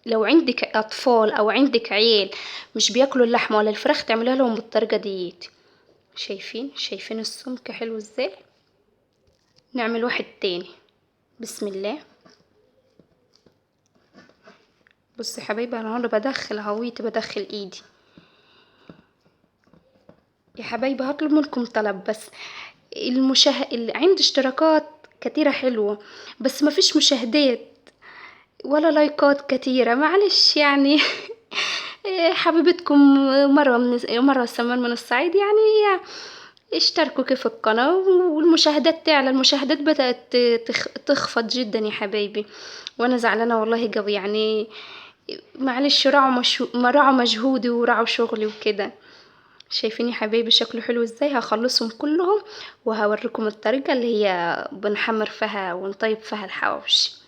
لو عندك أطفال أو عندك عيال مش بياكلوا اللحمة ولا الفراخ تعمليها لهم بالطريقة ديت. شايفين السمك حلو ازاي؟ نعمل واحد تاني. بسم الله. بصي يا حبايبي، انا هنا بدخل هويتي، بدخل ايدي. يا حبايبي هطلب منكم طلب بس. اللي عندي اشتراكات كتيرة حلوة، بس مفيش مشاهدات ولا لايكات كتيرة، معلش يعني. حبيبتكم مرة سمان من الصعيد يعني. اشتركوا كيف القناة والمشاهدات تعلى. المشاهدات بدأت تخفض جدا يا حبايبي، وانا زعلانة والله قوي يعني. معلش، راعوا مجهودي وراعوا شغلي وكده. شايفين يا حبايبي شكله حلو ازاي؟ هخلصهم كلهم وهوريكم الطريقة اللي هي بنحمر فيها ونطيب فيها الحواوشي.